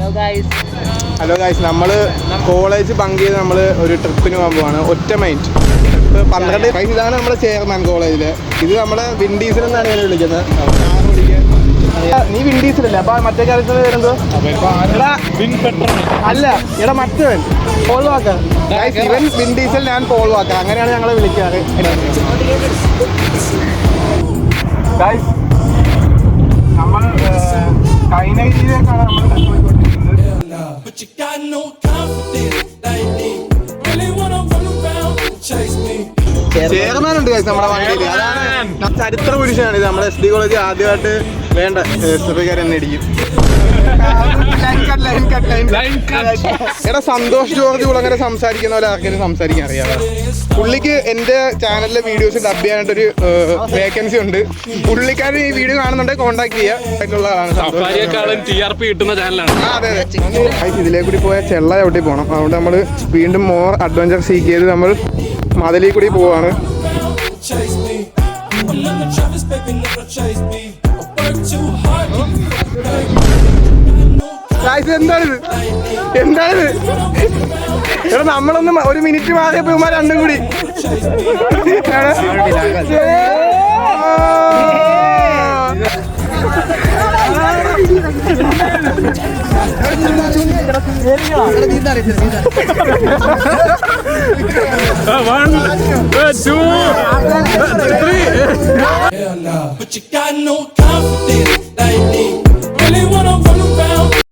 Hello guys, നമ്മൾ college bunk ചെയ്ത് നമ്മൾ ഒരു ട്രിപ്പിന് പോകാൻ പോവാണ്. ഒറ്റ മൈൻഡ് 12 ഇതാണ് നമ്മുടെ ചെയർമാൻ കോളേജില്. ഇത് നമ്മുടെ വിൻഡീസിൽ എന്നാണ് ഞാൻ വിളിക്കുന്നത്. നീ വിൻഡീസിലല്ലേ? അപ്പൊ മറ്റേ കാര്യത്തിൽ വരുന്നത് അല്ല, എടാ മറ്റവൻ പോൾ വാക്കർ. ഇവൻ വിൻഡീസിൽ, ഞാൻ പോൾ വാക്കർ. അങ്ങനെയാണ് ഞങ്ങളെ വിളിക്കാറ്. നമ്മൾ കൈനഗിരിയിലേക്കാണ് നമ്മൾ പോയിക്കൊണ്ടിരിക്കുന്നത്. ചെയർമാൻ ഉണ്ട് നമ്മുടെ വണ്ടിയിൽ. അതാണ് ചരിത്ര പുരുഷനാണ് ഇത്. നമ്മുടെ SD കോളേജ് ആദ്യമായിട്ട് വേണ്ട ചെറുപ്പക്കാരെന്നെ ഇടിക്കും. എടാ, സന്തോഷ് ജോർജ് കുളങ്ങര സംസാരിക്കുന്ന പോലെ ആർക്കെങ്കിലും സംസാരിക്കാൻ അറിയാതെ. പുള്ളിക്ക് എന്റെ ചാനലിലെ വീഡിയോസ് ഡബ് ചെയ്യാനായിട്ടൊരു വേക്കൻസി ഉണ്ട്. പുള്ളിക്കാരൻ ഈ വീഡിയോ കാണുന്നുണ്ടെങ്കിൽ കോൺടാക്ട് ചെയ്യാനുള്ളതാണ്. അതെ അതെ. ഇതിലേ കൂടി പോയാൽ ചെള്ള ചവിട്ടി പോകണം. അതുകൊണ്ട് നമ്മൾ വീണ്ടും മോർ അഡ്വഞ്ചർ സീക്ക് ചെയ്ത് നമ്മൾ മതിലേ കൂടി പോവാണ്. എന്താണിത്? എന്താണിത്? എടാ, നമ്മളൊന്നും ഒരു മിനിറ്റ് മാറിയപ്പോ ഇവന്മാർ രണ്ടും കൂടി. But you got no